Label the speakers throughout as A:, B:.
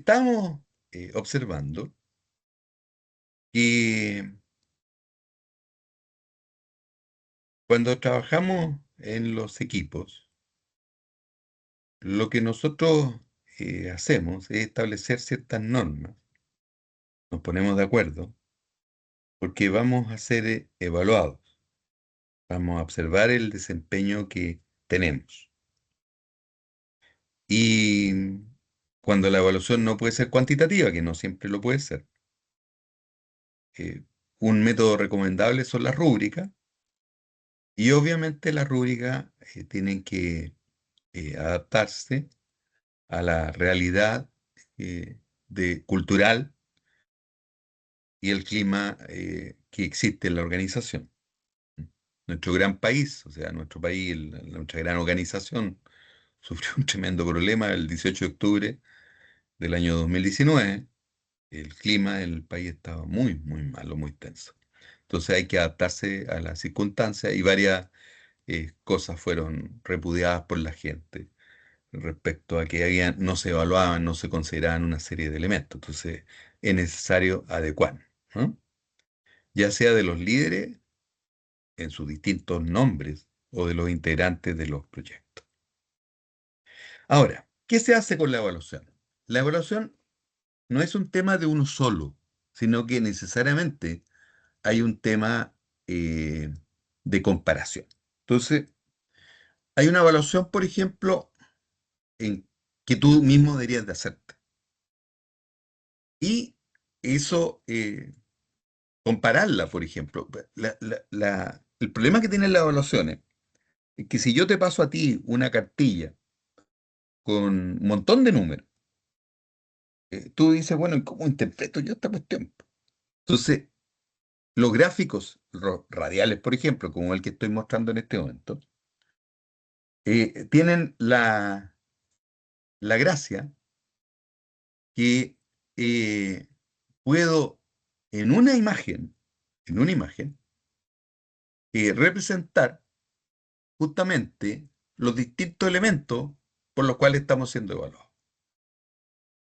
A: estamos observando que cuando trabajamos en los equipos, lo que nosotros hacemos es establecer ciertas normas, nos ponemos de acuerdo, porque vamos a ser evaluados, vamos a observar el desempeño que tenemos. Y cuando la evaluación no puede ser cuantitativa, que no siempre lo puede ser, un método recomendable son las rúbricas, y obviamente las rúbricas tienen que adaptarse a la realidad eh, cultural y el clima que existe en la organización. Nuestro gran país, o sea, nuestro país, nuestra gran organización, sufrió un tremendo problema el 18 de octubre del año 2019. El clima del país estaba muy, muy malo, muy tenso. Entonces hay que adaptarse a las circunstancias y varias cosas fueron repudiadas por la gente respecto a que no se evaluaban, no se consideraban una serie de elementos. Entonces, es necesario adecuar, ¿no? Ya sea de los líderes en sus distintos nombres o de los integrantes de los proyectos. Ahora, ¿qué se hace con la evaluación? La evaluación no es un tema de uno solo, sino que necesariamente hay un tema eh, de comparación. Entonces, hay una evaluación, por ejemplo, en que tú mismo deberías de hacerte. Y eso, compararla, por ejemplo. El problema que tienen las evaluaciones es que si yo te paso a ti una cartilla con un montón de números, tú dices, bueno, ¿y cómo interpreto yo esta cuestión? Entonces, los gráficos radiales, por ejemplo, como el que estoy mostrando en este momento, tienen la gracia que puedo en en una imagen, representar justamente los distintos elementos por los cuales estamos siendo evaluados.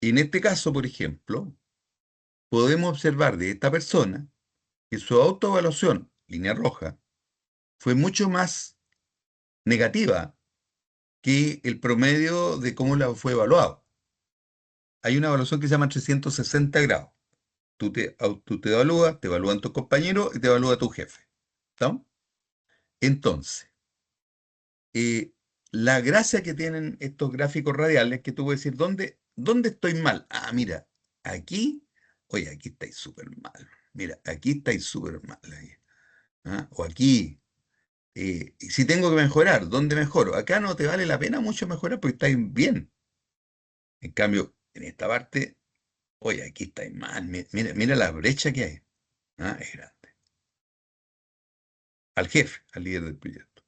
A: Y en este caso, por ejemplo, podemos observar de esta persona que su autoevaluación, línea roja, fue mucho más negativa que el promedio de cómo la fue evaluado. Hay una evaluación que se llama 360 grados. Tú te evalúas, te evalúan tus compañeros y te evalúa tu jefe. ¿Está? Entonces, eh, la gracia que tienen estos gráficos radiales es que tú puedes decir, ¿dónde estoy mal? Ah, mira, aquí, oye, aquí estáis súper mal. Mira, aquí estáis súper mal. Ahí. ¿Ah? O aquí, y si tengo que mejorar, ¿dónde mejoro? Acá no te vale la pena mucho mejorar porque estáis bien. En cambio, en esta parte, oye, aquí estáis mal. Mira, mira la brecha que hay. Ah, es grande. Al jefe, al líder del proyecto.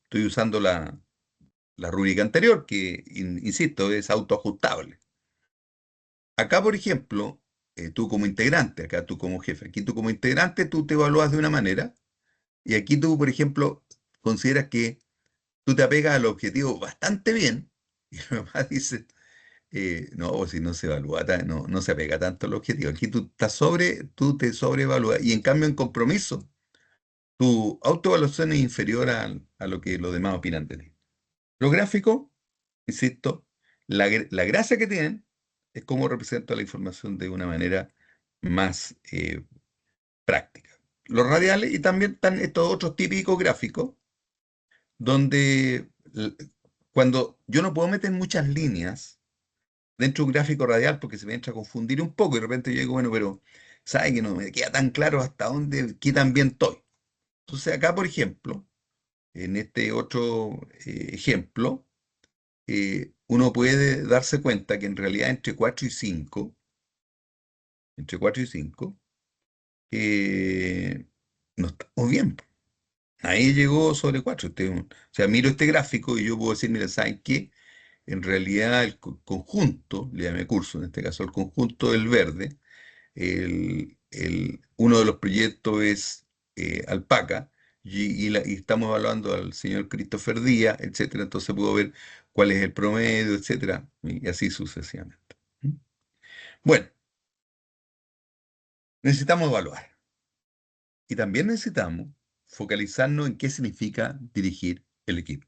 A: Estoy usando la rúbrica anterior, que, insisto, es autoajustable. Acá, por ejemplo, tú como integrante, acá tú como jefe, aquí tú como integrante, tú te evalúas de una manera, y aquí tú, por ejemplo, consideras que tú te apegas al objetivo bastante bien, y los demás dicen, no, pues si no se evalúa, no se apega tanto al objetivo. Aquí tú te sobreevalúas, y en cambio en compromiso, tu autoevaluación es inferior a lo que los demás opinan de ti. Los gráficos, insisto, la gracia que tienen es cómo representa la información de una manera más práctica. Los radiales y también están estos otros típicos gráficos, donde cuando yo no puedo meter muchas líneas dentro de un gráfico radial porque se me entra a confundir un poco y de repente yo digo, bueno, pero ¿sabe que no me queda tan claro hasta dónde, qué tan bien estoy? Entonces acá, por ejemplo, en este otro ejemplo, uno puede darse cuenta que en realidad entre 4 y 5 no estamos bien. Ahí llegó sobre 4. O sea, miro este gráfico y yo puedo decir, mira, ¿saben qué? En realidad el conjunto, le llamé curso en este caso, el conjunto del verde, uno de los proyectos es Alpaca, y estamos evaluando al señor Christopher Díaz, etcétera. Entonces puedo ver cuál es el promedio, etcétera, y así sucesivamente. ¿Mm? Bueno, necesitamos evaluar y también necesitamos focalizarnos en qué significa dirigir el equipo.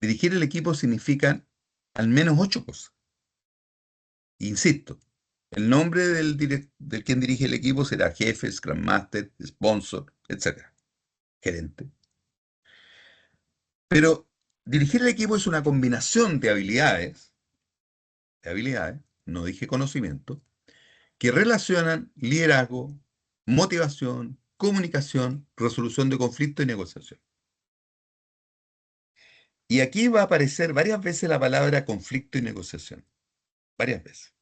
A: Dirigir el equipo significa al menos 8 cosas. Insisto, el nombre del quien dirige el equipo será jefe, Scrum Master, sponsor, etcétera, gerente. Pero dirigir el equipo es una combinación de habilidades, no dije conocimiento, que relacionan liderazgo, motivación, comunicación, resolución de conflictos y negociación. Y aquí va a aparecer varias veces la palabra conflicto y negociación, varias veces.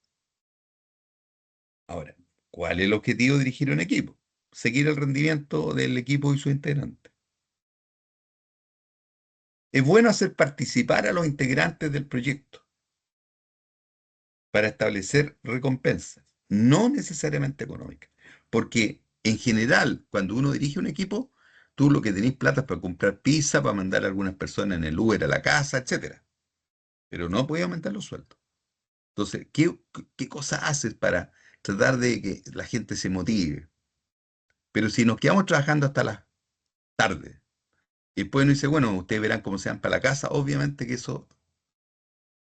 A: Ahora, ¿cuál es el objetivo de dirigir un equipo? Seguir el rendimiento del equipo y sus integrantes. Es bueno hacer participar a los integrantes del proyecto para establecer recompensas, no necesariamente económicas, porque en general, cuando uno dirige un equipo, tú lo que tenés plata es para comprar pizza, para mandar a algunas personas en el Uber a la casa, etcétera, pero no puedes aumentar los sueldos. Entonces, ¿qué cosa haces para tratar de que la gente se motive? Pero si nos quedamos trabajando hasta las tardes y después uno dice, bueno, ustedes verán cómo se van para la casa, obviamente que eso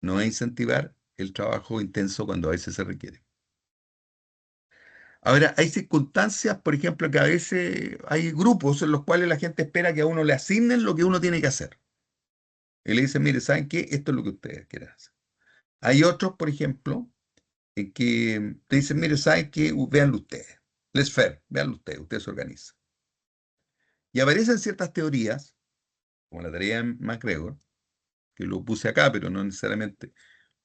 A: no va a incentivar el trabajo intenso cuando a veces se requiere. Ahora, hay circunstancias, por ejemplo, que a veces hay grupos en los cuales la gente espera que a uno le asignen lo que uno tiene que hacer. Y le dicen, mire, ¿saben qué? Esto es lo que ustedes quieren hacer. Hay otros, por ejemplo, en que te dicen, mire, ¿saben qué? Véanlo ustedes. Les faire, véanlo ustedes se organizan. Y aparecen ciertas teorías, como la teoría de MacGregor, que lo puse acá, pero no necesariamente.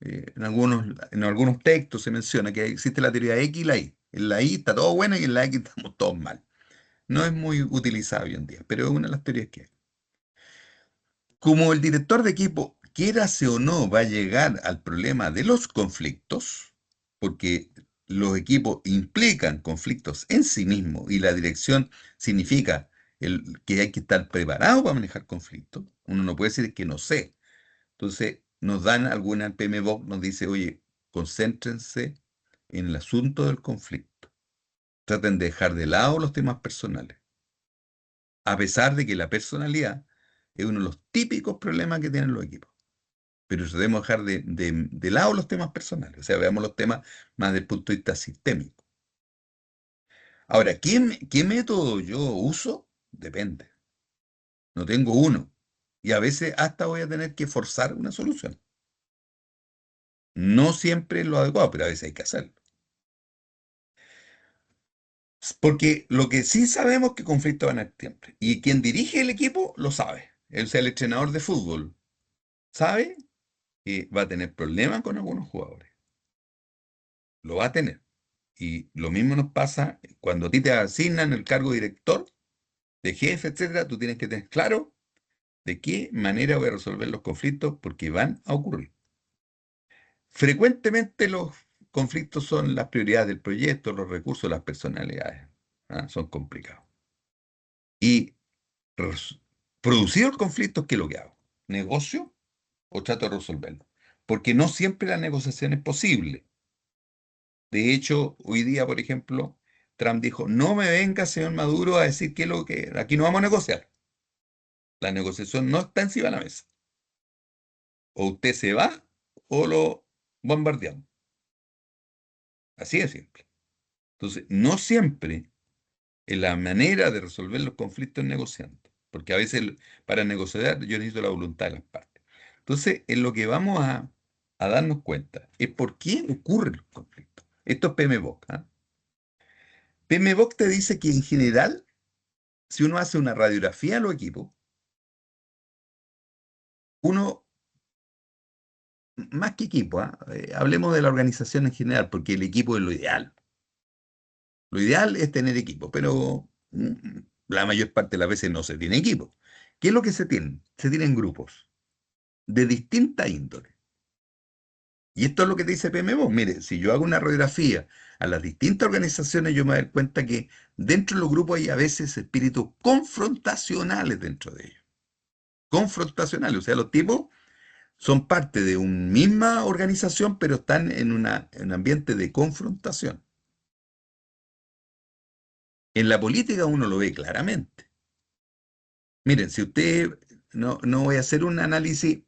A: En algunos textos se menciona que existe la teoría X y la Y. En la Y está todo bueno y en la X estamos todos mal. No es muy utilizado hoy en día, pero es una de las teorías que hay. Como el director de equipo, quierase o no, va a llegar al problema de los conflictos, porque los equipos implican conflictos en sí mismos y la dirección significa que hay que estar preparado para manejar conflictos. Uno no puede decir que no sé. Entonces, nos dan alguna PMBOK, nos dice, oye, concéntrense en el asunto del conflicto. Traten de dejar de lado los temas personales, a pesar de que la personalidad es uno de los típicos problemas que tienen los equipos. Pero debemos dejar de lado los temas personales, o sea, veamos los temas más desde el punto de vista sistémico. Ahora, ¿qué método yo uso? Depende. No tengo uno. Y a veces hasta voy a tener que forzar una solución. No siempre es lo adecuado, pero a veces hay que hacerlo. Porque lo que sí sabemos es que conflictos van a haber siempre. Y quien dirige el equipo lo sabe. Él sea el entrenador de fútbol. Sabe que va a tener problemas con algunos jugadores. Lo va a tener. Y lo mismo nos pasa cuando a ti te asignan el cargo de director, de jefe, etcétera. Tú tienes que tener claro de qué manera voy a resolver los conflictos porque van a ocurrir. Frecuentemente los conflictos son las prioridades del proyecto, los recursos, las personalidades. Son complicados. Y res- producido el conflicto, ¿qué es lo que hago? ¿Negocio o trato de resolverlo? Porque no siempre la negociación es posible. De hecho, hoy día, por ejemplo, Trump dijo, no me venga, señor Maduro, a decir que lo que aquí no vamos a negociar. La negociación no está encima de la mesa. O usted se va o lo bombardeamos. Así de simple. Entonces, no siempre es la manera de resolver los conflictos negociando. Porque a veces para negociar yo necesito la voluntad de las partes. Entonces, en lo que vamos a darnos cuenta es por qué ocurren los conflictos. Esto es PMBOK. PMBOK te dice que en general, si uno hace una radiografía a los equipos, uno, más que equipo, hablemos de la organización en general, porque el equipo es lo ideal. Lo ideal es tener equipo, pero la mayor parte de las veces no se tiene equipo. ¿Qué es lo que se tienen? Se tienen grupos de distinta índole. Y esto es lo que te dice PMBOK. Mire, si yo hago una radiografía a las distintas organizaciones, yo me doy cuenta que dentro de los grupos hay a veces espíritus confrontacionales dentro de ellos. Confrontacionales, o sea, los tipos son parte de una misma organización, pero están en un ambiente de confrontación. En la política uno lo ve claramente. Miren, si usted, no voy a hacer un análisis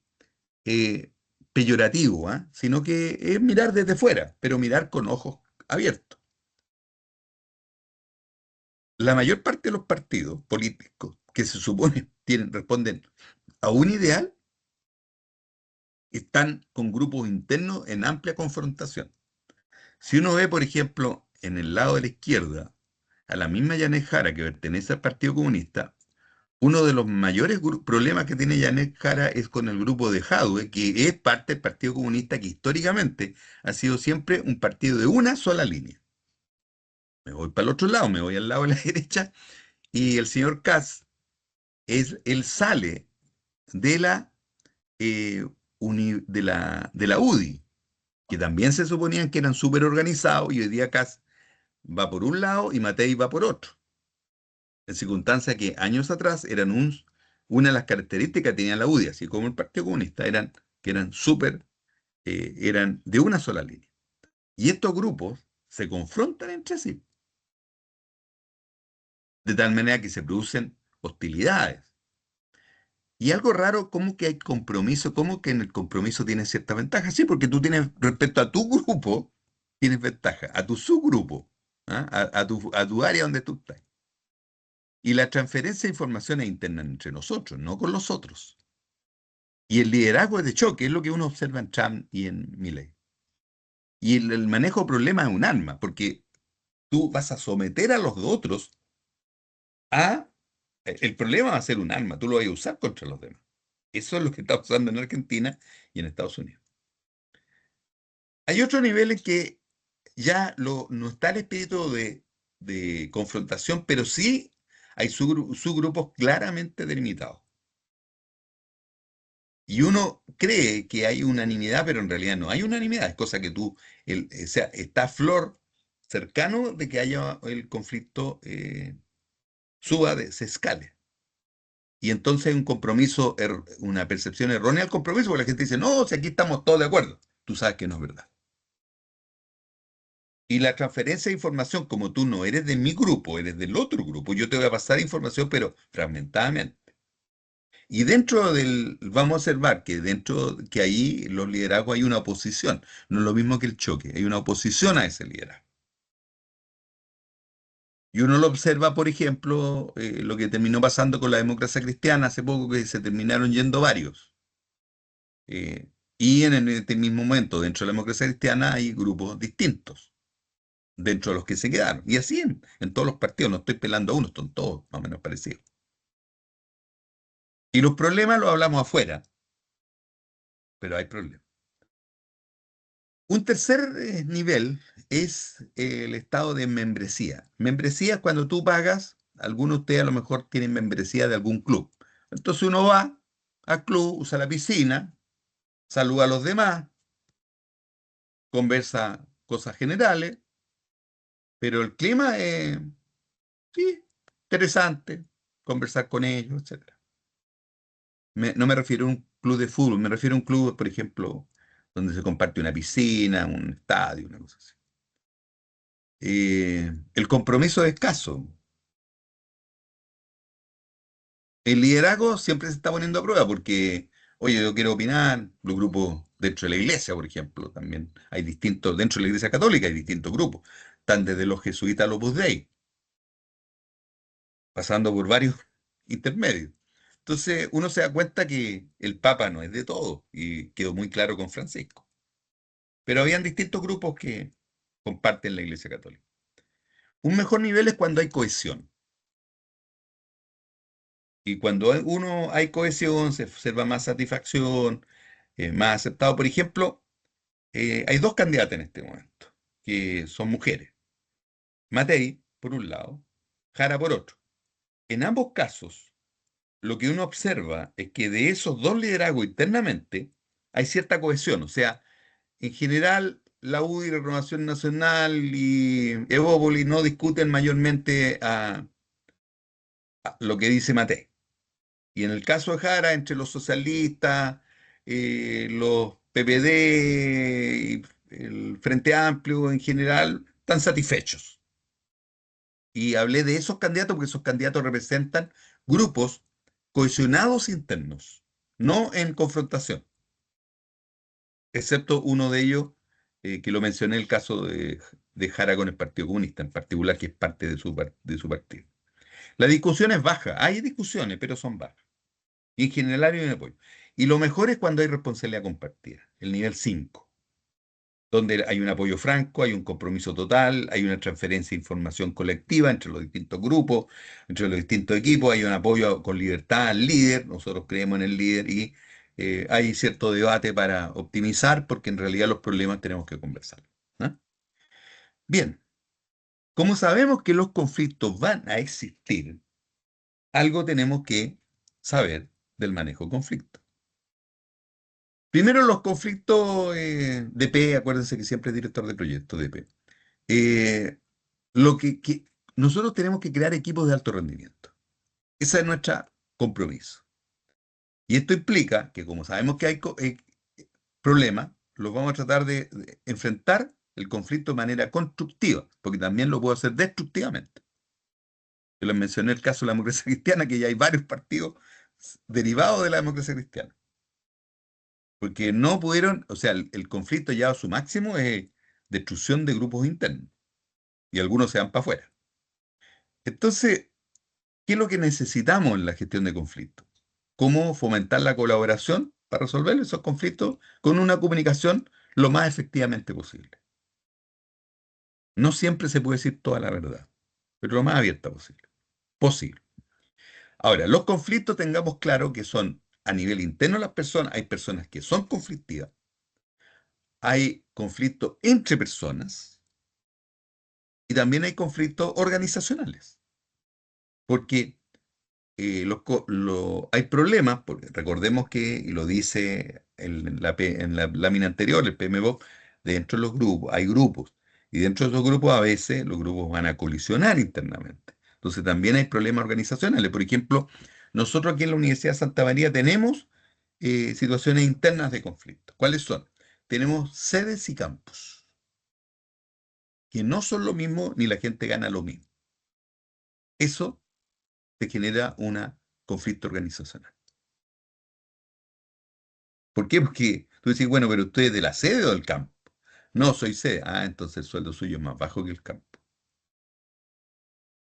A: eh, peyorativo, ¿ah? Sino que es mirar desde fuera, pero mirar con ojos abiertos. La mayor parte de los partidos políticos que se supone responden a un ideal, están con grupos internos en amplia confrontación. Si uno ve, por ejemplo, en el lado de la izquierda, a la misma Yanet Jara que pertenece al Partido Comunista, uno de los mayores problemas que tiene Yanet Jara es con el grupo de Jadwe, que es parte del Partido Comunista, que históricamente ha sido siempre un partido de una sola línea. Me voy para el otro lado, me voy al lado de la derecha, y el señor Kass, él sale de eh, la UDI, que también se suponían que eran súper organizados, y hoy día Kass va por un lado y Matei va por otro, en circunstancias que años atrás eran una de las características que tenía la UDI, así como el Partido Comunista, que eran súper, eran de una sola línea. Y estos grupos se confrontan entre sí, de tal manera que se producen hostilidades. Y algo raro, como que hay compromiso, como que en el compromiso tienes cierta ventaja. Sí, porque tú tienes, respecto a tu grupo, tienes ventaja, a tu subgrupo, ¿ah? A tu área donde tú estás. Y la transferencia de información es interna entre nosotros, no con los otros. Y el liderazgo es de choque, es lo que uno observa en Trump y en Milley. Y el manejo de problemas es un arma, porque tú vas a someter a los otros a... El problema va a ser un arma, tú lo vas a usar contra los demás. Eso es lo que está usando en Argentina y en Estados Unidos. Hay otro nivel en que ya no está el espíritu de confrontación, pero sí hay subgrupos claramente delimitados. Y uno cree que hay unanimidad, pero en realidad no hay unanimidad. Es cosa que o sea, está flor cercano de que haya el conflicto, se escale. Y entonces hay un compromiso, una percepción errónea del compromiso, porque la gente dice, no, si aquí estamos todos de acuerdo. Tú sabes que no es verdad. Y la transferencia de información, como tú no eres de mi grupo, eres del otro grupo, yo te voy a pasar información, pero fragmentadamente. Y vamos a observar que que ahí los liderazgos hay una oposición, no es lo mismo que el choque, hay una oposición a ese liderazgo. Y uno lo observa, por ejemplo, lo que terminó pasando con la democracia cristiana hace poco, que se terminaron yendo varios. Eh, y en este mismo momento, dentro de la democracia cristiana, hay grupos distintos, dentro de los que se quedaron. Y así en todos los partidos, no estoy pelando a uno, son todos más o menos parecidos. Y los problemas los hablamos afuera, pero hay problemas. Un tercer nivel es el estado de membresía. Membresía es cuando tú pagas, algunos de ustedes a lo mejor tienen membresía de algún club. Entonces uno va al club, usa la piscina, saluda a los demás, conversa cosas generales, pero el clima es, sí, interesante, conversar con ellos, etcétera. No me refiero a un club de fútbol, me refiero a un club, por ejemplo, donde se comparte una piscina, un estadio, una cosa así. El compromiso es escaso. El liderazgo siempre se está poniendo a prueba porque, oye, yo quiero opinar, los grupos dentro de la iglesia, por ejemplo, también hay distintos, dentro de la iglesia católica hay distintos grupos, están desde los jesuitas a los Opus Dei, pasando por varios intermedios. Entonces uno se da cuenta que el Papa no es de todo, y quedó muy claro con Francisco. Pero habían distintos grupos que comparten la iglesia católica. Un mejor nivel es cuando hay cohesión. Y cuando hay cohesión, se observa más satisfacción, más aceptado. Por ejemplo, hay dos candidatas en este momento, que son mujeres. Matei, por un lado, Jara por otro. En ambos casos, lo que uno observa es que de esos dos liderazgos internamente hay cierta cohesión. O sea, en general, la UDI, Renovación Nacional y Evópoli no discuten mayormente a lo que dice Matei. Y en el caso de Jara, entre los socialistas, los PPD y el Frente Amplio en general están satisfechos. Y hablé de esos candidatos porque esos candidatos representan grupos cohesionados internos, no en confrontación, excepto uno de ellos, que lo mencioné, el caso de Jara con el Partido Comunista, en particular, que es parte de su partido. La discusión es baja, hay discusiones, pero son bajas. Y en general hay un apoyo. Y lo mejor es cuando hay responsabilidad compartida, el nivel 5, donde hay un apoyo franco, hay un compromiso total, hay una transferencia de información colectiva entre los distintos grupos, entre los distintos equipos, hay un apoyo con libertad al líder, nosotros creemos en el líder y hay cierto debate para optimizar, porque en realidad los problemas tenemos que conversar. ¿No? Bien, como sabemos que los conflictos van a existir, algo tenemos que saber del manejo de conflictos. Primero, los conflictos DP, acuérdense que siempre es director de proyecto DP. Eh, que nosotros tenemos que crear equipos de alto rendimiento. Ese es nuestro compromiso. Y esto implica que, como sabemos que hay problemas, los vamos a tratar de enfrentar el conflicto de manera constructiva, porque también lo puedo hacer destructivamente. Yo les mencioné el caso de la democracia cristiana, que ya hay varios partidos derivados de la democracia cristiana, porque no pudieron, o sea, el conflicto ya a su máximo es destrucción de grupos internos, y algunos se van para afuera. Entonces, ¿qué es lo que necesitamos en la gestión de conflictos? ¿Cómo fomentar la colaboración para resolver esos conflictos con una comunicación lo más efectivamente posible? No siempre se puede decir toda la verdad, pero lo más abierta posible. Posible. Ahora, los conflictos tengamos claro que son a nivel interno de las personas, hay personas que son conflictivas, hay conflictos entre personas y también hay conflictos organizacionales, porque hay problemas, porque recordemos que, y lo dice en la lámina anterior, el PMBOK, dentro de los grupos, hay grupos, y dentro de esos grupos a veces los grupos van a colisionar internamente. Entonces también hay problemas organizacionales. Por ejemplo, nosotros aquí en la Universidad de Santa María tenemos situaciones internas de conflicto. ¿Cuáles son? Tenemos sedes y campus, que no son lo mismo ni la gente gana lo mismo. Eso te genera un conflicto organizacional. ¿Por qué? Porque tú decís, bueno, pero usted es de la sede o del campo. No, soy sede. Ah, entonces el sueldo suyo es más bajo que el campo.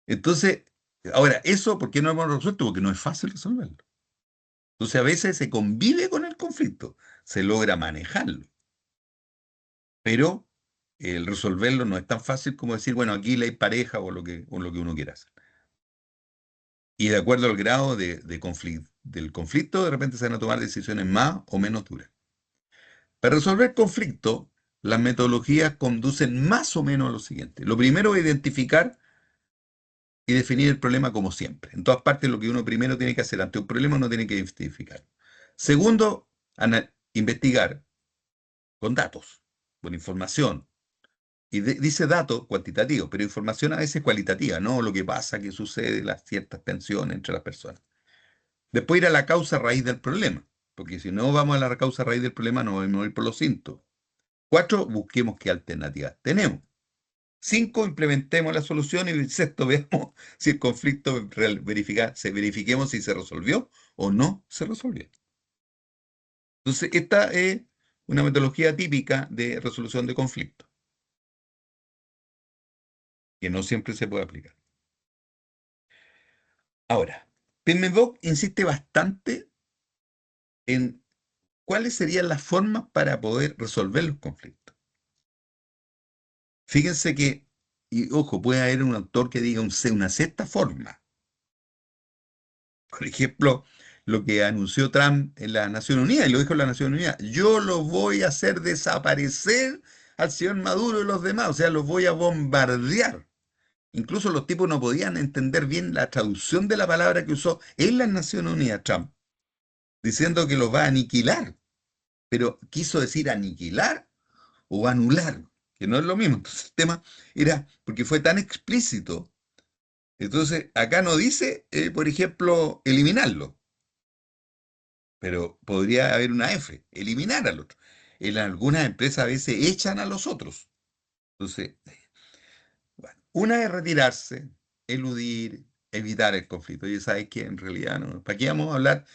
A: Entonces, ahora, eso, ¿por qué no hemos resuelto? Porque no es fácil resolverlo. Entonces, a veces se convive con el conflicto, se logra manejarlo, pero el resolverlo no es tan fácil como decir, bueno, aquí la hay pareja o lo que uno quiera hacer. Y de acuerdo al grado del conflicto, de repente se van a tomar decisiones más o menos duras. Para resolver conflicto, las metodologías conducen más o menos a lo siguiente. Lo primero es identificar y definir el problema como siempre. En todas partes lo que uno primero tiene que hacer ante un problema uno tiene que identificar. Segundo, investigar con datos, con información. Y dice datos cuantitativos, pero información a veces cualitativa, ¿no? Lo que pasa, que sucede, las ciertas tensiones entre las personas. Después ir a la causa raíz del problema, porque si no vamos a la causa raíz del problema no vamos a ir por los síntomas. 4, busquemos qué alternativas tenemos. 5, implementemos la solución. Y sexto, veamos si el conflicto verifiquemos si se resolvió o no se resolvió. Entonces, esta es una metodología típica de resolución de conflictos, que no siempre se puede aplicar. Ahora, PMBOK insiste bastante en cuáles serían las formas para poder resolver los conflictos. Fíjense que, y ojo, puede haber un autor que diga una sexta forma. Por ejemplo, lo que anunció Trump en la Nación Unida, y lo dijo en la Nación Unida, yo los voy a hacer desaparecer al señor Maduro y los demás, o sea, los voy a bombardear. Incluso los tipos no podían entender bien la traducción de la palabra que usó en la Nación Unida Trump, diciendo que los va a aniquilar, pero quiso decir aniquilar o anular, que no es lo mismo. Entonces el tema era, porque fue tan explícito, entonces acá no dice, por ejemplo, eliminarlo. pero podría haber una F, eliminar al otro. En algunas empresas a veces echan a los otros. Entonces, bueno, una es retirarse, eludir, evitar el conflicto. Y sabes que en realidad no. ¿Para qué vamos a hablar?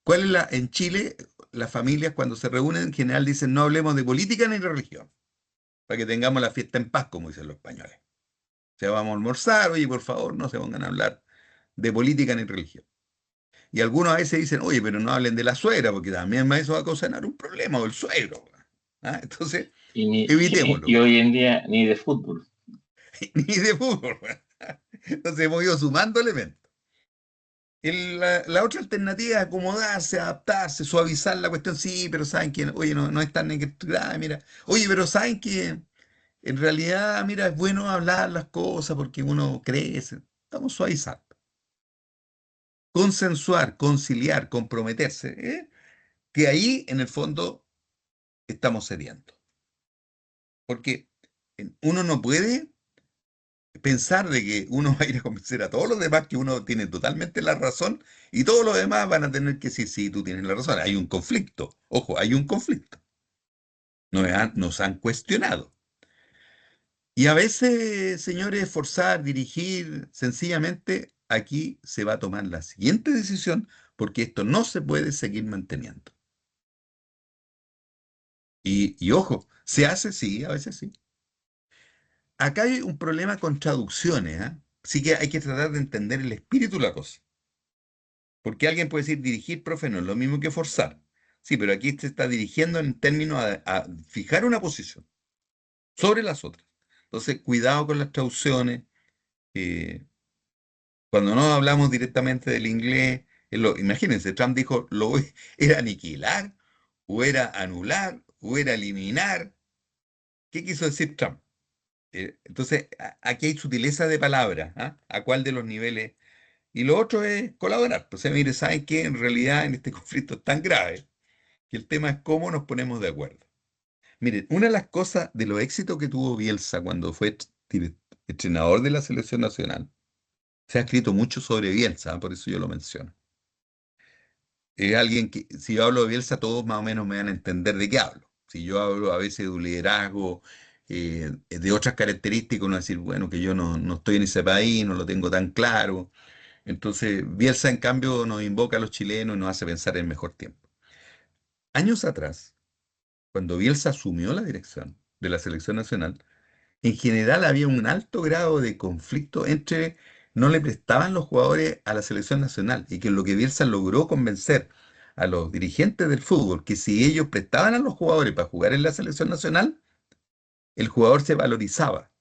A: ¿Cuál es en Chile, las familias cuando se reúnen en general dicen no hablemos de política ni religión, para que tengamos la fiesta en paz, como dicen los españoles? O sea, vamos a almorzar, oye, por favor, no se pongan a hablar de política ni religión. Y algunos a veces dicen, oye, pero no hablen de la suegra, porque también eso va a ocasionar un problema, o el suegro. ¿Ah? Entonces,
B: Y
A: evitémoslo.
B: hoy en día ni de fútbol.
A: Ni de fútbol. Entonces hemos ido sumando elementos. La otra alternativa es acomodarse, adaptarse, suavizar la cuestión. Sí, pero saben que, oye, no es tan grave, mira. Oye, pero saben que en realidad, mira, es bueno hablar las cosas porque uno crece. Estamos suavizando. Consensuar, conciliar, comprometerse. Que ahí, en el fondo, estamos cediendo. Porque uno no puede pensar de que uno va a ir a convencer a todos los demás que uno tiene totalmente la razón y todos los demás van a tener que decir, sí, tú tienes la razón. Hay un conflicto. Ojo, hay un conflicto. Nos han cuestionado. Y a veces, señores, forzar, dirigir, sencillamente aquí se va a tomar la siguiente decisión porque esto no se puede seguir manteniendo. Y ojo, se hace, sí, a veces sí. Acá hay un problema con traducciones, ¿ah? Sí que hay que tratar de entender el espíritu de la cosa. Porque alguien puede decir dirigir, profe, no es lo mismo que forzar. Sí, pero aquí se está dirigiendo en términos a fijar una posición sobre las otras. Entonces, cuidado con las traducciones. eh, Cuando no hablamos directamente del inglés, imagínense, Trump dijo, era aniquilar, o era anular, o era eliminar. ¿Qué quiso decir Trump? Entonces, aquí hay sutileza de palabras, ¿ah? ¿A cuál de los niveles? Y lo otro es colaborar. O sea, mire, ¿saben qué? En realidad en este conflicto es tan grave que el tema es cómo nos ponemos de acuerdo. Miren, una de las cosas de los éxitos que tuvo Bielsa cuando fue entrenador de la selección nacional, se ha escrito mucho sobre Bielsa, ¿ah? Por eso yo lo menciono. Es alguien que, si yo hablo de Bielsa, todos más o menos me van a entender de qué hablo. Si yo hablo a veces de un liderazgo, de otras características, uno va a decir, bueno, que yo no estoy en ese país, no lo tengo tan claro. Entonces, Bielsa, en cambio, nos invoca a los chilenos y nos hace pensar en el mejor tiempo. Años atrás, cuando Bielsa asumió la dirección de la selección nacional, en general había un alto grado de conflicto entre no le prestaban los jugadores a la selección nacional y que lo que Bielsa logró convencer a los dirigentes del fútbol que si ellos prestaban a los jugadores para jugar en la selección nacional, el jugador se valorizaba.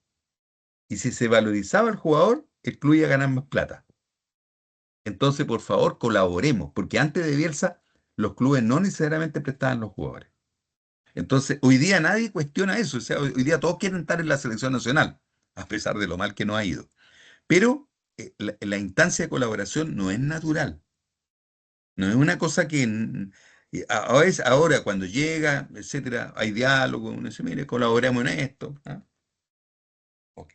A: Y si se valorizaba el jugador, el club iba a ganar más plata. Entonces, por favor, colaboremos, porque antes de Bielsa, los clubes no necesariamente prestaban los jugadores. Entonces, hoy día nadie cuestiona eso. O sea, hoy día todos quieren estar en la selección nacional, a pesar de lo mal que nos ha ido. Pero la instancia de colaboración no es natural. No es una cosa que a veces ahora cuando llega, etcétera, hay diálogo, uno dice, mire, colaboremos en esto. ¿Ah? Ok.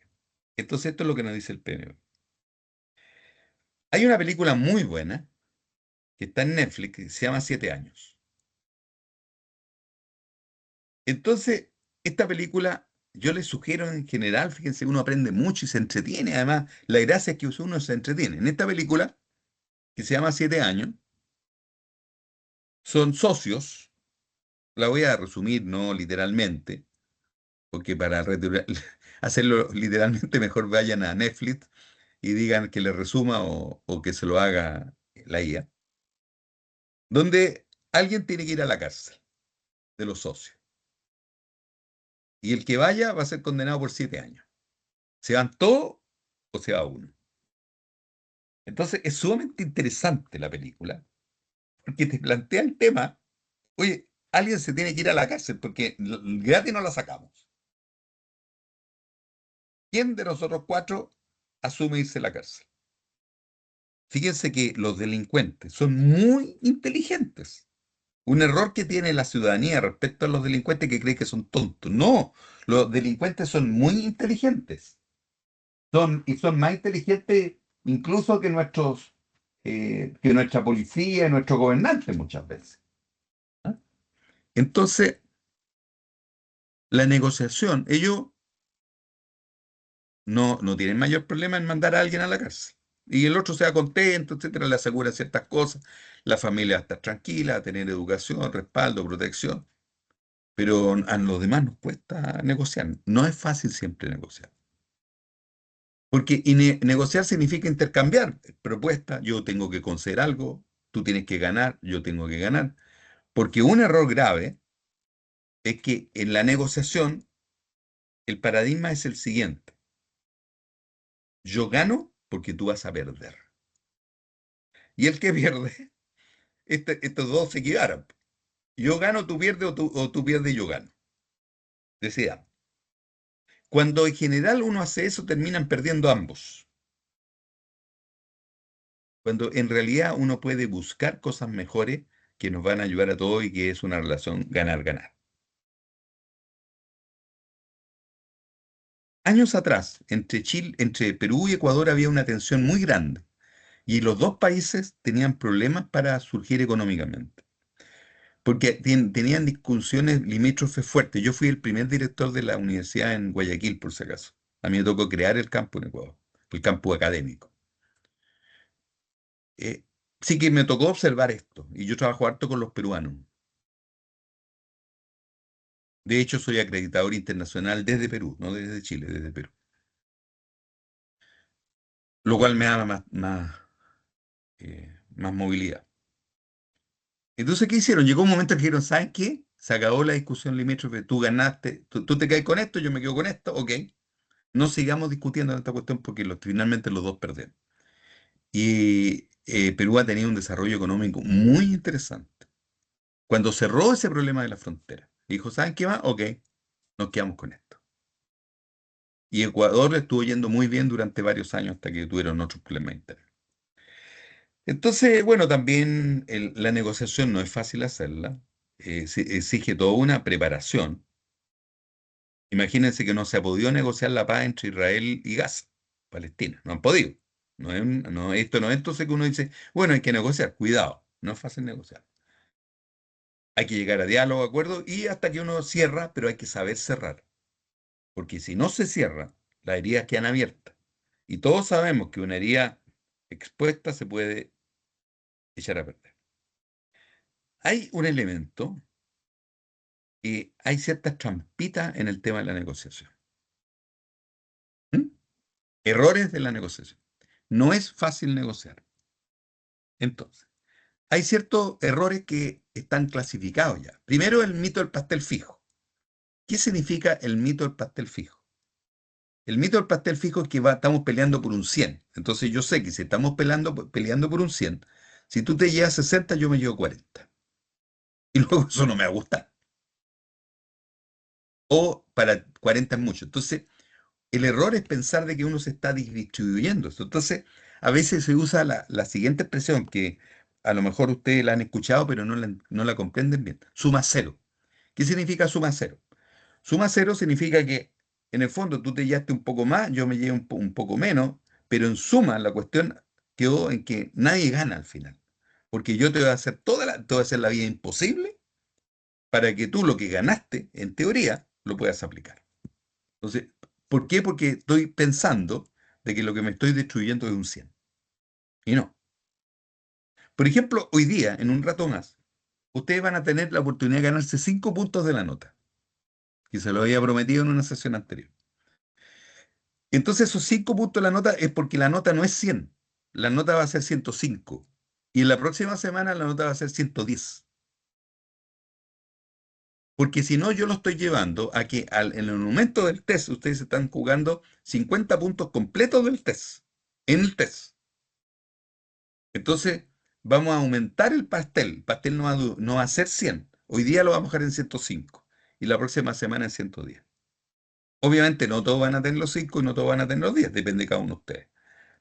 A: Entonces, esto es lo que nos dice el PNV. Hay una película muy buena que está en Netflix que se llama Siete años. Entonces, esta película, yo les sugiero en general, fíjense, uno aprende mucho y se entretiene. Además, la gracia es que uno se entretiene. En esta película, que se llama Siete años, son socios. La voy a resumir, no literalmente, porque para hacerlo literalmente, mejor vayan a Netflix y digan que le resuma o que se lo haga la IA. Donde alguien tiene que ir a la cárcel de los socios. Y el que vaya va a ser condenado por 7 años. ¿Se van todos o se va uno? Entonces es sumamente interesante la película porque te plantea el tema, oye, alguien se tiene que ir a la cárcel porque gratis no la sacamos. ¿Quién de nosotros cuatro asume irse a la cárcel? Fíjense que los delincuentes son muy inteligentes. Un error que tiene la ciudadanía respecto a los delincuentes que cree que son tontos. No, los delincuentes son muy inteligentes. Y son más inteligentes incluso que nuestros que nuestra policía, nuestro gobernante muchas veces. ¿Ah? Entonces, la negociación, ellos no tienen mayor problema en mandar a alguien a la cárcel. Y el otro sea contento, etcétera, le asegura ciertas cosas, la familia va a estar tranquila, a tener educación, respaldo, protección. Pero a los demás nos cuesta negociar. No es fácil siempre negociar. Porque negociar significa intercambiar propuestas. Yo tengo que conceder algo, tú tienes que ganar, yo tengo que ganar. Porque un error grave es que en la negociación el paradigma es el siguiente. Yo gano porque tú vas a perder. Y el que pierde, estos dos se equiparan. Yo gano, tú pierdes, o tú pierdes y yo gano. Decía, cuando en general uno hace eso, terminan perdiendo ambos. Cuando en realidad uno puede buscar cosas mejores que nos van a ayudar a todos y que es una relación ganar-ganar. Años atrás, entre Chile, entre Perú y Ecuador había una tensión muy grande y los dos países tenían problemas para surgir económicamente, porque tenían discusiones limítrofes fuertes. Yo fui el primer director de la universidad en Guayaquil, por si acaso. A mí me tocó crear el campo en Ecuador, el campo académico. Sí que me tocó observar esto y yo trabajo harto con los peruanos. De hecho, soy acreditador internacional desde Perú, no desde Chile, desde Perú. Lo cual me da más movilidad. Entonces, ¿qué hicieron? Llegó un momento en que dijeron, ¿saben qué? Se acabó la discusión limítrofe, tú ganaste, tú te caes con esto, yo me quedo con esto, ok. No sigamos discutiendo en esta cuestión porque finalmente los dos perdieron. Y Perú ha tenido un desarrollo económico muy interesante. Cuando cerró ese problema de la frontera, dijo, ¿saben qué más? Ok, nos quedamos con esto. Y Ecuador le estuvo yendo muy bien durante varios años hasta que tuvieron otros problemas internos. Entonces, bueno, también la negociación no es fácil hacerla, exige toda una preparación. Imagínense que no se ha podido negociar la paz entre Israel y Gaza, Palestina, no han podido. Esto no es entonces que uno dice, bueno, hay que negociar, cuidado, no es fácil negociar. Hay que llegar a diálogo, acuerdo, y hasta que uno cierra, pero hay que saber cerrar, porque si no se cierra, las heridas quedan abiertas. Y todos sabemos que una herida expuesta se puede echar a perder. Hay un elemento y hay ciertas trampitas en el tema de la negociación. ¿Mm? Errores de la negociación. No es fácil negociar. Entonces, hay ciertos errores que están clasificados ya. Primero, el mito del pastel fijo. ¿Qué significa el mito del pastel fijo? El mito del pastel fijo es que estamos peleando por un 100. Entonces yo sé que si estamos peleando por un 100, si tú te llevas 60, yo me llevo 40. Y luego eso no me va a gustar. O para 40 es mucho. Entonces, el error es pensar de que uno se está distribuyendo. Entonces, a veces se usa la siguiente expresión que a lo mejor ustedes la han escuchado, pero no la comprenden bien. Suma cero. ¿Qué significa suma cero? Suma cero significa que en el fondo tú te llevaste un poco más, yo me llevo un poco menos, pero en suma la cuestión quedó en que nadie gana al final. Porque yo te voy a hacer te voy a hacer la vida imposible para que tú lo que ganaste, en teoría, lo puedas aplicar. Entonces, ¿por qué? Porque estoy pensando de que lo que me estoy destruyendo es un 100. Y no. Por ejemplo, hoy día, en un rato más, ustedes van a tener la oportunidad de ganarse 5 puntos de la nota, que se lo había prometido en una sesión anterior. Entonces, esos 5 puntos de la nota es porque la nota no es 100. La nota va a ser 105. Y en la próxima semana la nota va a ser 110. Porque si no, yo lo estoy llevando a que en el momento del test ustedes están jugando 50 puntos completos del test. En el test. Entonces, vamos a aumentar el pastel. El pastel no va a ser 100. Hoy día lo vamos a dejar en 105 y la próxima semana en 110. Obviamente no todos van a tener los 5 y no todos van a tener los 10, depende de cada uno de ustedes.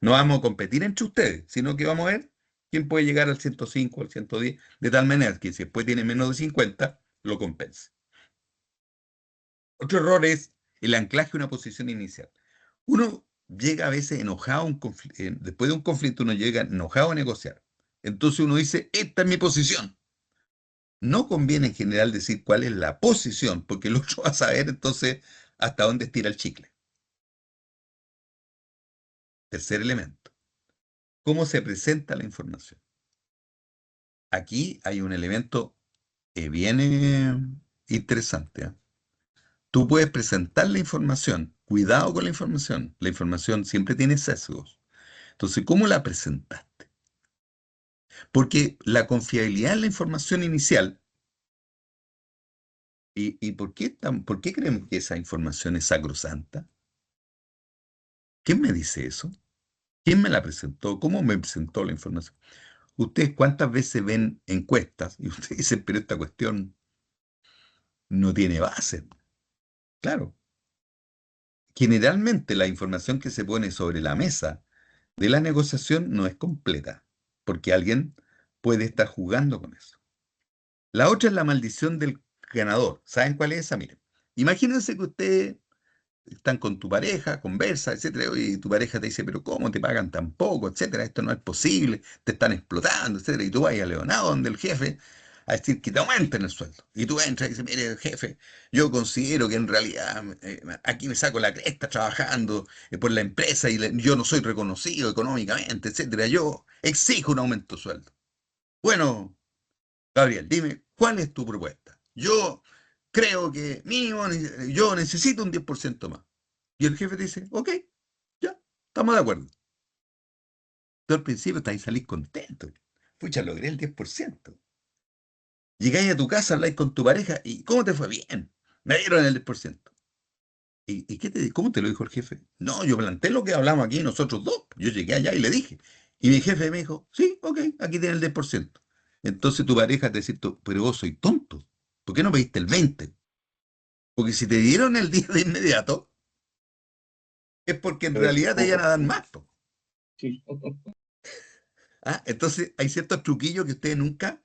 A: No vamos a competir entre ustedes, sino que vamos a ver quién puede llegar al 105, al 110, de tal manera que si después tiene menos de 50, lo compense. Otro error es el anclaje a una posición inicial. Uno llega a veces enojado, después de un conflicto uno llega enojado a negociar. Entonces uno dice, esta es mi posición. No conviene en general decir cuál es la posición, porque el otro va a saber entonces hasta dónde estira el chicle. Tercer elemento, ¿cómo se presenta la información? Aquí hay un elemento bien interesante, ¿ah? Tú puedes presentar la información, cuidado con la información siempre tiene sesgos. Entonces, ¿cómo la presentaste? Porque la confiabilidad en la información inicial, ¿y por qué creemos que esa información es sacrosanta? ¿Quién me dice eso? ¿Quién me la presentó? ¿Cómo me presentó la información? ¿Ustedes cuántas veces ven encuestas y ustedes dicen, pero esta cuestión no tiene base? Claro, generalmente la información que se pone sobre la mesa de la negociación no es completa, porque alguien puede estar jugando con eso. La otra es la maldición del ganador. ¿Saben cuál es esa? Miren, imagínense que ustedes están con tu pareja, conversa, etcétera, y tu pareja te dice, pero ¿cómo te pagan tan poco, etcétera? Esto no es posible, te están explotando, etcétera, y tú vas a Leonardo donde el jefe a decir que te aumenten el sueldo. Y tú entras y dices, mire, jefe, yo considero que en realidad aquí me saco la cresta trabajando por la empresa y yo no soy reconocido económicamente, etcétera. Yo exijo un aumento de sueldo. Bueno, Gabriel, dime, ¿cuál es tu propuesta? Yo creo que mínimo, yo necesito un 10% más. Y el jefe te dice, ok, ya, estamos de acuerdo. Tú al principio estás ahí salís contento. Pucha, logré el 10%. Llegáis a tu casa, habláis con tu pareja y ¿cómo te fue? Bien, me dieron el 10%. ¿Y cómo te lo dijo el jefe? No, yo planteé lo que hablamos aquí nosotros dos. Yo llegué allá y le dije. Y mi jefe me dijo, sí, ok, aquí tiene el 10%. Entonces tu pareja te dice, pero vos soy tonto. ¿Por qué no pediste el 20%? Porque si te dieron el día de inmediato, es porque en
B: Pero es
A: realidad te iban a
B: poco.
A: dar más, po.
B: Sí.
A: ¿Ah? Entonces hay ciertos truquillos que ustedes nunca,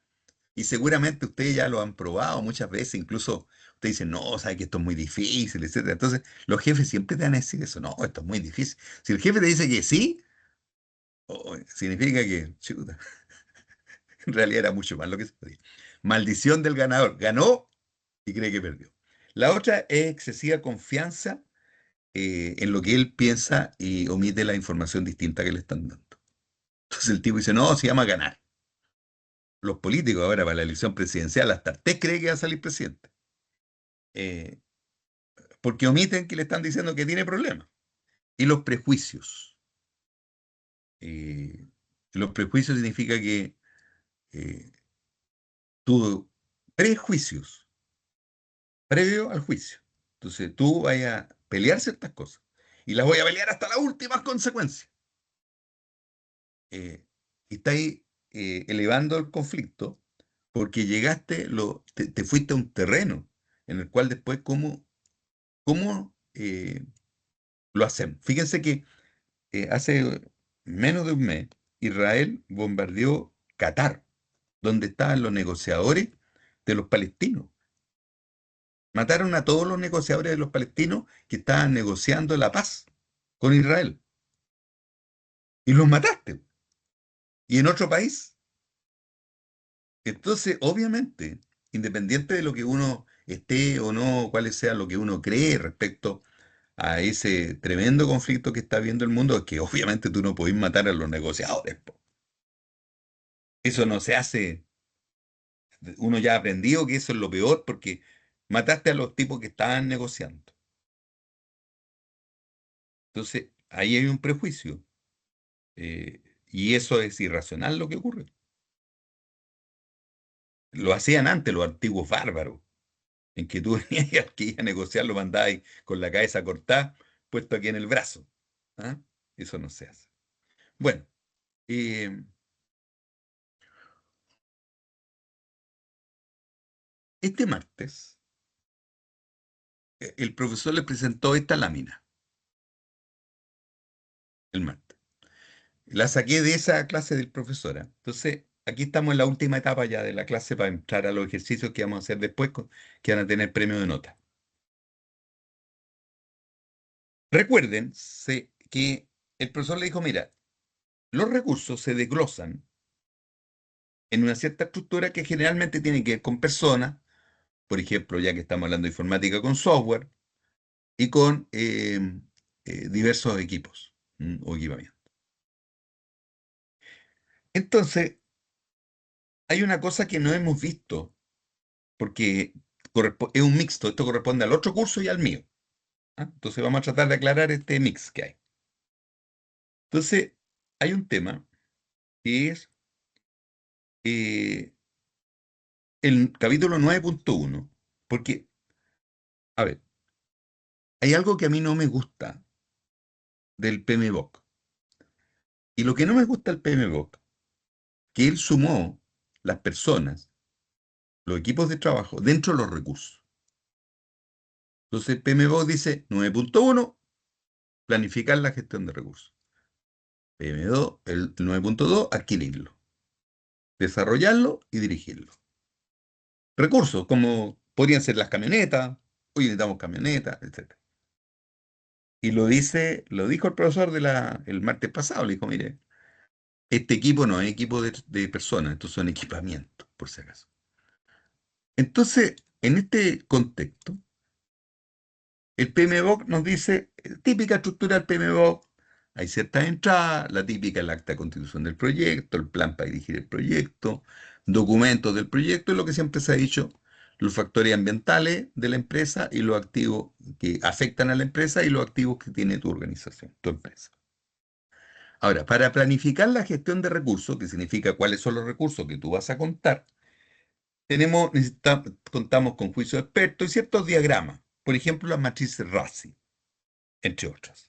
A: y seguramente ustedes ya lo han probado muchas veces, incluso ustedes dicen, no, sabe que esto es muy difícil, etcétera. Entonces los jefes siempre te van a decir eso, no, esto es muy difícil. Si el jefe te dice que sí, oh, significa que, chuta, en realidad era mucho más lo que se podía. Maldición del ganador, ganó y cree que perdió. La otra es excesiva confianza en lo que él piensa y omite la información distinta que le están dando. Entonces el tipo dice, no, se llama ganar. Los políticos ahora para la elección presidencial, hasta usted cree que va a salir presidente. Eh, porque omiten que le están diciendo que tiene problemas. Y los prejuicios. Eh, los prejuicios significa que eh, tú prejuicios previo al juicio. Entonces tú vayas a pelear ciertas cosas. Y las voy a pelear hasta las últimas consecuencias. Y está ahí elevando el conflicto porque llegaste, te fuiste a un terreno en el cual después, ¿cómo lo hacemos? Fíjense que hace menos de un mes, Israel bombardeó Qatar, donde estaban los negociadores de los palestinos. Mataron a todos los negociadores de los palestinos que estaban negociando la paz con Israel. Y los mataste. Y en otro país. Entonces, obviamente, independiente de lo que uno esté o no, cuál sea lo que uno cree respecto a ese tremendo conflicto que está viendo el mundo, es que obviamente tú no podés matar a los negociadores, po. Eso no se hace. Uno ya ha aprendido que eso es lo peor porque mataste a los tipos que estaban negociando. Entonces, ahí hay un prejuicio. Y eso es irracional lo que ocurre. Lo hacían antes los antiguos bárbaros, en que tú venías y al que iba a negociar lo mandabas con la cabeza cortada, puesto aquí en el brazo. ¿Ah? Eso no se hace. Bueno, eh, este martes el profesor le presentó esta lámina, el martes. La saqué de esa clase del profesor. ¿Ah? Entonces, aquí estamos en la última etapa ya de la clase para entrar a los ejercicios que vamos a hacer después, que van a tener premio de nota. Recuérdense que el profesor le dijo, mira, los recursos se desglosan en una cierta estructura que generalmente tiene que ver con personas, por ejemplo, ya que estamos hablando de informática con software, y con diversos equipos o equipamientos. Entonces, hay una cosa que no hemos visto, porque es un mixto, esto corresponde al otro curso y al mío. ¿Ah? Entonces vamos a tratar de aclarar este mix que hay. Entonces, hay un tema que es eh, el capítulo 9.1, porque, a ver, hay algo que a mí no me gusta del PMBOK. Y lo que no me gusta del PMBOK, que él sumó las personas, los equipos de trabajo, dentro de los recursos. Entonces, el PMBOK dice 9.1, planificar la gestión de recursos. PM2, el 9.2, adquirirlo, desarrollarlo y dirigirlo. Recursos, como podrían ser las camionetas, hoy necesitamos camionetas, etc. Y lo dijo el profesor el martes pasado, le dijo, mire, este equipo no es equipo de personas, estos son equipamientos, por si acaso. Entonces, en este contexto, el PMBOK nos dice, típica estructura del PMBOK, hay ciertas entradas, la típica el acta de constitución del proyecto, el plan para dirigir el proyecto, documentos del proyecto y lo que siempre se ha dicho, los factores ambientales de la empresa y los activos que afectan a la empresa y los activos que tiene tu organización, tu empresa. Ahora, para planificar la gestión de recursos, que significa cuáles son los recursos que tú vas a contar, contamos con juicio de expertos y ciertos diagramas, por ejemplo, las matrices RACI, entre otras.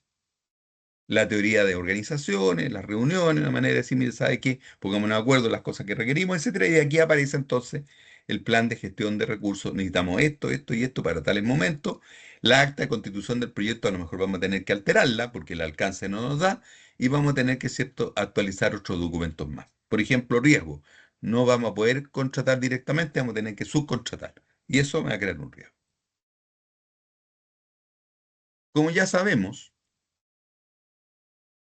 A: La teoría de organizaciones, las reuniones, una manera de decir, mire, ¿sabe qué? Pongámonos de acuerdo en las cosas que requerimos, etcétera. Y aquí aparece entonces el plan de gestión de recursos. Necesitamos esto, esto y esto para tales momentos. La acta de constitución del proyecto a lo mejor vamos a tener que alterarla porque el alcance no nos da y vamos a tener que, ¿cierto?, actualizar otros documentos más. Por ejemplo, riesgo. No vamos a poder contratar directamente, vamos a tener que subcontratar. Y eso me va a crear un riesgo. Como ya sabemos,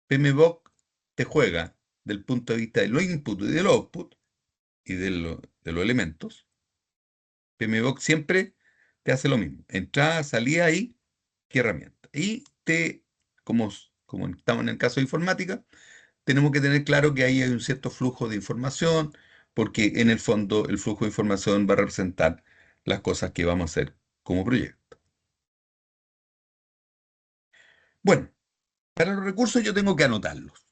A: PMBOK te juega del punto de vista de los input y del output y de los elementos. PMBOK siempre te hace lo mismo. Entrada, salida y qué herramienta. Como estamos en el caso de informática, tenemos que tener claro que ahí hay un cierto flujo de información, porque en el fondo el flujo de información va a representar las cosas que vamos a hacer como proyecto. Bueno, para los recursos yo tengo que anotarlos.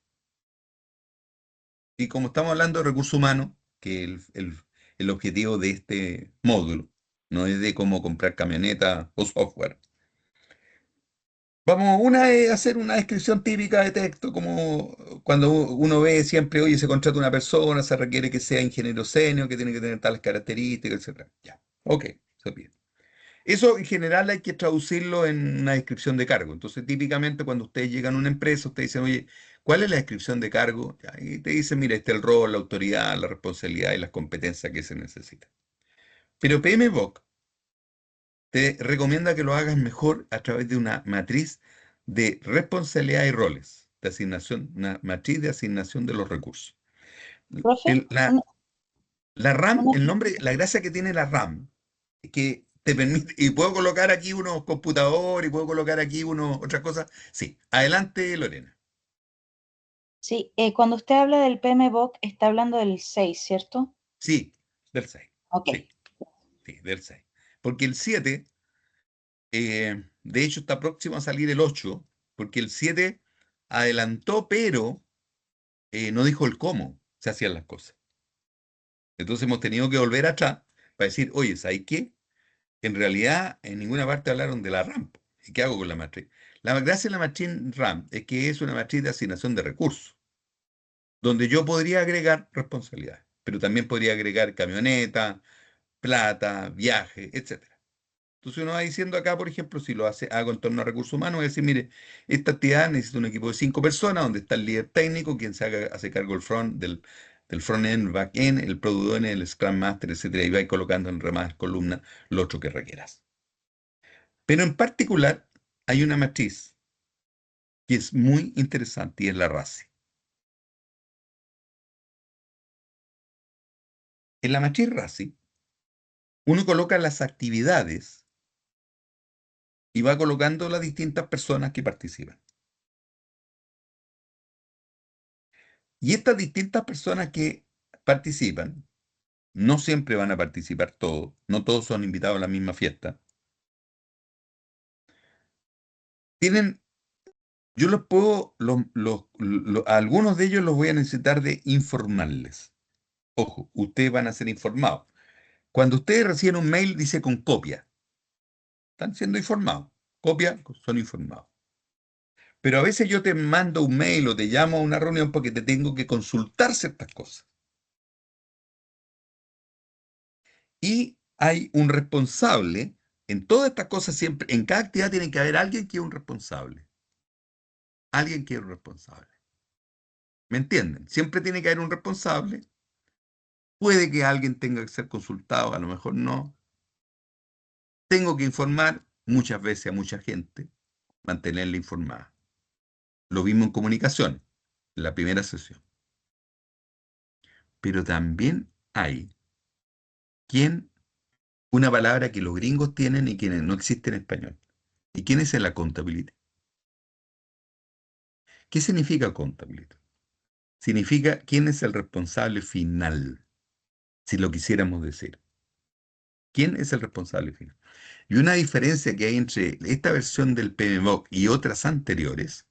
A: Y como estamos hablando de recursos humanos, que el objetivo de este módulo no es de cómo comprar camioneta o software. Vamos, una es hacer una descripción típica de texto, como cuando uno ve siempre, oye, se contrata una persona, se requiere que sea ingeniero senior, que tiene que tener tales características, etcétera. Ya, ok, se pide. Eso en general hay que traducirlo en una descripción de cargo. Entonces, típicamente cuando ustedes llegan a una empresa, ustedes dicen, oye, ¿cuál es la descripción de cargo? Ya, y te dicen, mira, este es el rol, la autoridad, la responsabilidad y las competencias que se necesitan. Pero PMBOK te recomienda que lo hagas mejor a través de una matriz de responsabilidad y roles, de asignación, una matriz de asignación de los recursos.
C: Profe,
A: El- la, la RAM,
C: una-
A: el nombre, la gracia que tiene la RAM, es que te permite, y puedo colocar aquí unos computadores, y puedo colocar aquí otras cosas. Sí, adelante, Lorena.
C: sí, cuando usted habla del PMBOK, está hablando del 6, ¿cierto?
A: Sí, del 6.
C: Ok.
A: Sí, sí, del 6. Porque el 7 de hecho, está próximo a salir el 8 porque el 7 adelantó, pero no dijo el cómo se hacían las cosas. Entonces hemos tenido que volver atrás para decir, oye, ¿sabes qué? En realidad, en ninguna parte hablaron de la RAM. ¿Y qué hago con la matriz? La gracia de la matriz RAM es que es una matriz de asignación de recursos, donde yo podría agregar responsabilidades, pero también podría agregar camioneta, plata, viaje, etcétera. Entonces uno va diciendo acá, por ejemplo, si hago en torno a recursos humanos, voy a decir, mire, esta actividad necesita un equipo de 5 personas, donde está el líder técnico, quien hace cargo del front-end, back-end, el product owner, el Scrum Master, etcétera, y va colocando en remadas columnas lo otro que requieras. Pero en particular hay una matriz que es muy interesante y es la RACI. En la matriz RACI, uno coloca las actividades y va colocando las distintas personas que participan. Y estas distintas personas que participan, no siempre van a participar todos, no todos son invitados a la misma fiesta. Tienen, yo los puedo, a algunos de ellos los voy a necesitar de informarles. Ojo, ustedes van a ser informados. Cuando ustedes reciben un mail, dice con copia. Están siendo informados. Copia, son informados. Pero a veces yo te mando un mail o te llamo a una reunión porque te tengo que consultar ciertas cosas. Y hay un responsable. En todas estas cosas siempre, en cada actividad tiene que haber alguien que es un responsable. Alguien que es un responsable. ¿Me entienden? Siempre tiene que haber un responsable. Puede que alguien tenga que ser consultado, a lo mejor no. Tengo que informar muchas veces a mucha gente, mantenerla informada. Lo mismo en comunicación, en la primera sesión. Pero también hay quien, una palabra que los gringos tienen y que no existe en español. ¿Y quién es el accountability? ¿Qué significa accountability? Significa quién es el responsable final, si lo quisiéramos decir. ¿Quién es el responsable final? Y una diferencia que hay entre esta versión del PMBOK y otras anteriores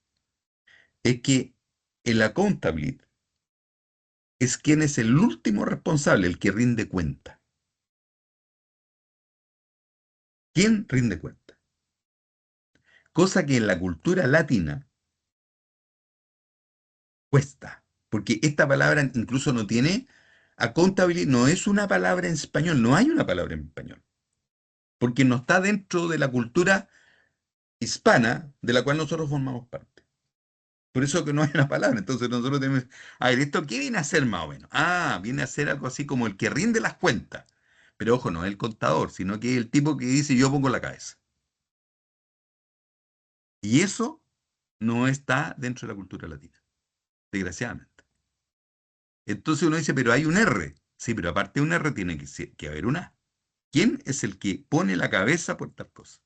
A: es que el accountability es quien es el último responsable, el que rinde cuenta. ¿Quién rinde cuenta? Cosa que en la cultura latina cuesta, porque esta palabra incluso no tiene, accountability no es una palabra en español, no hay una palabra en español, porque no está dentro de la cultura hispana de la cual nosotros formamos parte. Por eso que no hay una palabra. Entonces nosotros tenemos, a ver, ¿esto qué viene a ser más o menos? Ah, viene a ser algo así como el que rinde las cuentas. Pero ojo, no es el contador, sino que es el tipo que dice yo pongo la cabeza. Y eso no está dentro de la cultura latina, desgraciadamente. Entonces uno dice, pero hay un R. Sí, pero aparte de un R tiene que haber una A. ¿Quién es el que pone la cabeza por tal cosa?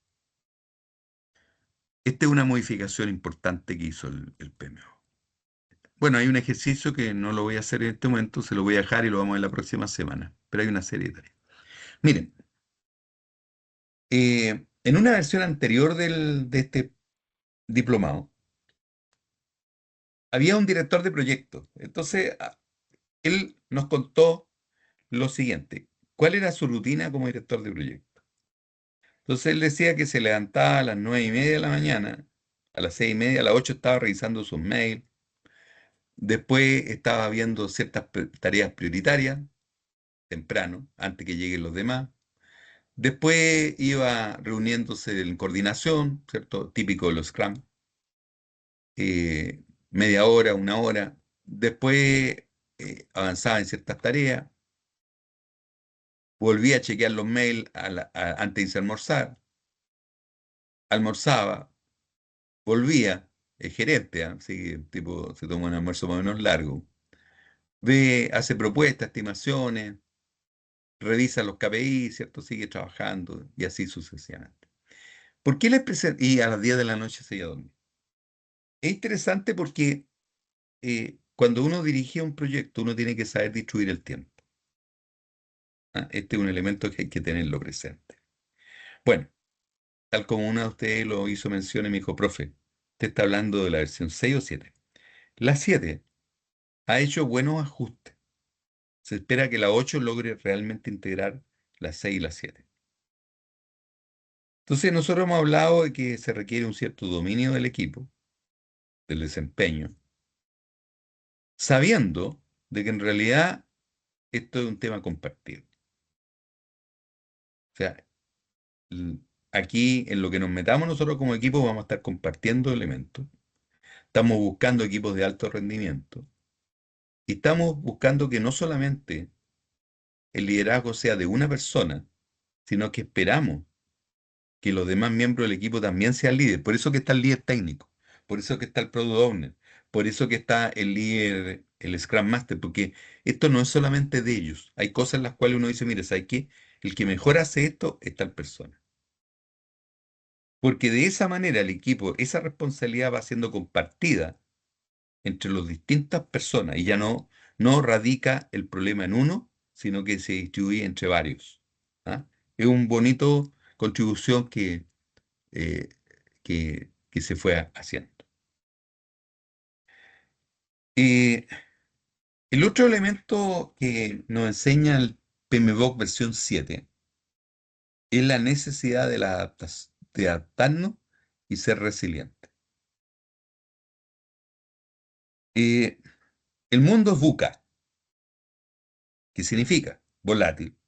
A: Esta es una modificación importante que hizo el PMO. Bueno, hay un ejercicio que no lo voy a hacer en este momento, se lo voy a dejar y lo vamos a ver la próxima semana, pero hay una serie de tareas. Miren, en una versión anterior de este diplomado, había un director de proyecto. Entonces, él nos contó lo siguiente, ¿cuál era su rutina como director de proyecto? Entonces, él decía que se levantaba a las 9:30 de la mañana, a las 6:30, a las 8 estaba revisando sus mails, después estaba viendo ciertas tareas prioritarias, temprano, antes que lleguen los demás. Después iba reuniéndose en coordinación, ¿cierto? Típico de los Scrum, media hora, una hora. Después avanzaba en ciertas tareas, volvía a chequear los mails antes de irse a almorzar, almorzaba, volvía, el gerente, ¿ah? Así que tipo, se toma un almuerzo más o menos largo, ve, hace propuestas, estimaciones, revisa los KPI, ¿cierto? Sigue trabajando y así sucesivamente. ¿Por qué les presento? Y a las 10 de la noche se iba a dormir. Es interesante porque cuando uno dirige un proyecto, uno tiene que saber distribuir el tiempo. ¿Ah? Este es un elemento que hay que tenerlo presente. Bueno, tal como una de ustedes lo hizo mención y me dijo, profe, usted está hablando de la versión 6 o 7. La 7 ha hecho buenos ajustes. Se espera que la 8 logre realmente integrar la 6 y la 7. Entonces, nosotros hemos hablado de que se requiere un cierto dominio del equipo, del desempeño, sabiendo de que en realidad esto es un tema compartido. O sea, l- aquí en lo que nos metamos nosotros como equipo vamos a estar compartiendo elementos. Estamos buscando equipos de alto rendimiento y estamos buscando que no solamente el liderazgo sea de una persona, sino que esperamos que los demás miembros del equipo también sean líderes. Por eso que está el líder técnico, Por eso que está el Product Owner, por eso que está el líder, el Scrum Master, porque esto no es solamente de ellos. Hay cosas en las cuales uno dice, mire, ¿sabes qué? El que mejor hace esto es tal persona. Porque de esa manera el equipo, esa responsabilidad va siendo compartida entre las distintas personas y ya no radica el problema en uno, sino que se distribuye entre varios. ¿Ah? Es un bonito contribución eh, que se fue haciendo. Eh, el otro elemento que nos enseña el PMBOK versión 7 es la necesidad de adaptarnos y ser resilientes. Eh, el mundo es VUCA, que significa volátil.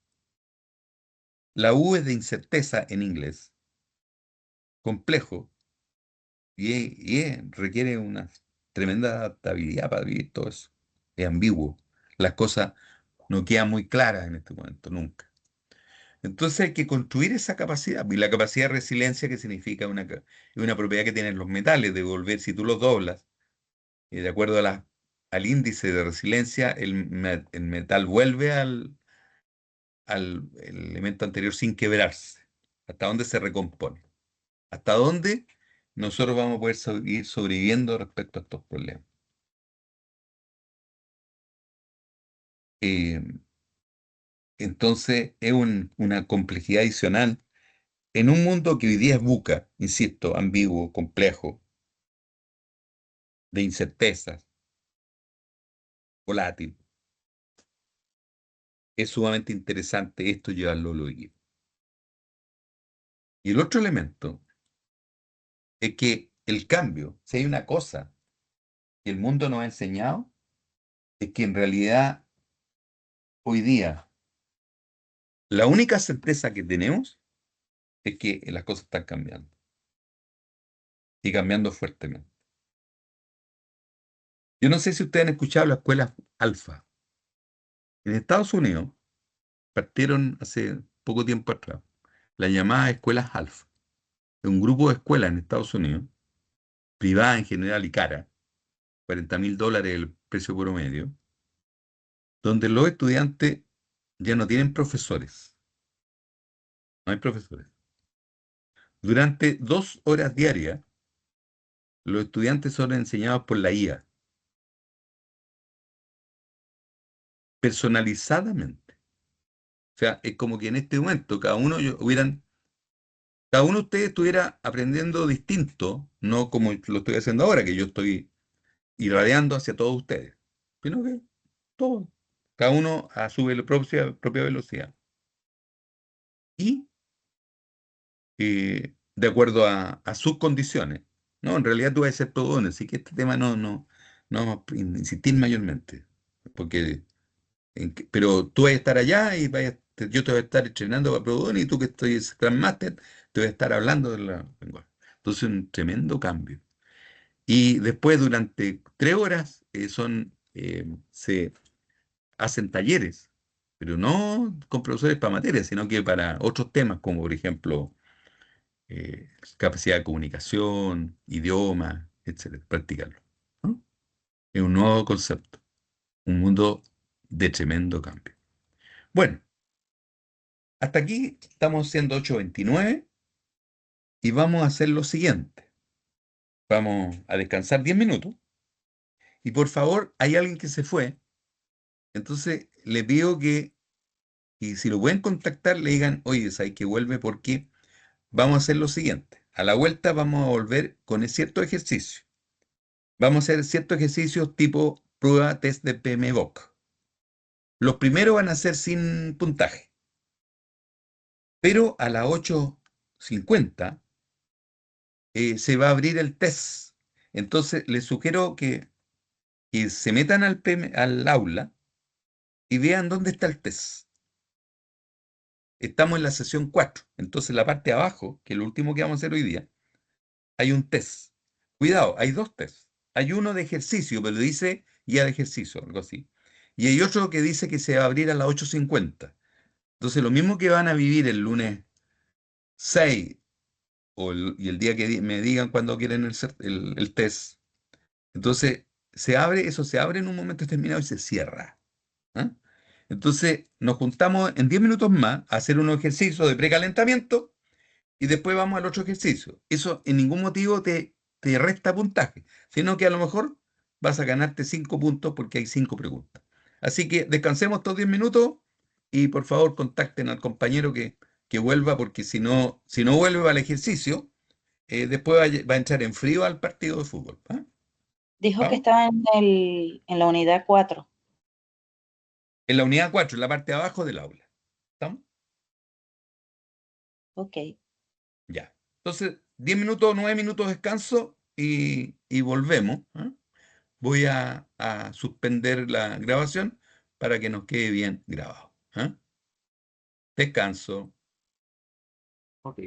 A: La U es de incerteza en inglés, complejo, requiere una tremenda adaptabilidad para vivir todo eso. Es ambiguo. Las cosas no quedan muy claras en este momento, nunca. Entonces hay que construir esa capacidad. Y la capacidad de resiliencia, que significa una propiedad que tienen los metales, de volver, si tú los doblas, de acuerdo al índice de resiliencia, el metal vuelve al elemento anterior sin quebrarse. ¿Hasta dónde se recompone? ¿Hasta dónde nosotros vamos a poder seguir sobreviviendo respecto a estos problemas? Eh, entonces, es una complejidad adicional en un mundo que hoy día es buca, insisto, ambiguo, complejo, de incertezas, volátil. Es sumamente interesante esto llevarlo a los equipos. Y el otro elemento es que el cambio, si hay una cosa que el mundo nos ha enseñado, es que en realidad hoy día la única certeza que tenemos es que las cosas están cambiando y cambiando fuertemente. Yo no sé si ustedes han escuchado las escuelas alfa. En Estados Unidos partieron hace poco tiempo atrás las llamadas escuelas alfa. Es un grupo de escuelas en Estados Unidos, privadas en general y cara, $40.000 el precio promedio, donde los estudiantes ya no tienen profesores. No hay profesores. Durante 2 horas diarias, los estudiantes son enseñados por la IA, personalizadamente. O sea, es como que en este momento cada uno de ustedes estuviera aprendiendo distinto, no como lo estoy haciendo ahora, que yo estoy irradiando hacia todos ustedes, sino que todos, cada uno a su propia velocidad. Y de acuerdo a sus condiciones. No, en realidad tú vas a ser todo uno, así que este tema no vamos a insistir mayormente, porque pero tú vas a estar allá y yo te voy a estar entrenando para Pro y tú que estoy Scrum Master, te voy a estar hablando de la lengua. Entonces, un tremendo cambio. Y después, durante 3 horas, se hacen talleres, pero no con profesores para materias, sino que para otros temas, como por ejemplo, capacidad de comunicación, idioma, etcétera, practicarlo. ¿No? Es un nuevo concepto, un mundo de tremendo cambio. Bueno, hasta aquí estamos siendo 8:29 y vamos a hacer lo siguiente. Vamos a descansar 10 minutos y por favor, hay alguien que se fue, entonces le pido que, y si lo pueden contactar, le digan, oye, hay que vuelve porque vamos a hacer lo siguiente. A la vuelta vamos a volver con cierto ejercicio. Vamos a hacer ciertos ejercicios tipo prueba test de PMBOK. Los primeros van a ser sin puntaje, pero a las 8:50 se va a abrir el test. Entonces, les sugiero que se metan al aula y vean dónde está el test. Estamos en la sesión 4. Entonces, la parte de abajo, que es lo último que vamos a hacer hoy día, hay un test. Cuidado, hay 2 tests. Hay uno de ejercicio, pero dice guía de ejercicio, algo así. Y hay otro que dice que se va a abrir a las 8:50. Entonces, lo mismo que van a vivir el lunes 6 y el día que me digan cuándo quieren el test. Entonces, eso se abre en un momento determinado y se cierra. ¿Ah? Entonces, nos juntamos en 10 minutos más a hacer un ejercicio de precalentamiento y después vamos al otro ejercicio. Eso en ningún motivo te resta puntaje, sino que a lo mejor vas a ganarte 5 puntos porque hay 5 preguntas. Así que descansemos estos 10 minutos y por favor contacten al compañero que vuelva, porque si no vuelve al ejercicio, después va a entrar en frío al partido de fútbol. ¿Ah?
C: Dijo que
A: ¿Vamos?
C: estaba en la unidad 4.
A: En la unidad 4, en la parte de abajo del aula. ¿Estamos?
C: Ok.
A: Ya. Entonces, 10 minutos, 9 minutos de descanso y volvemos. ¿Ah? Voy a suspender la grabación para que nos quede bien grabado. ¿Ah? Descanso. Ok.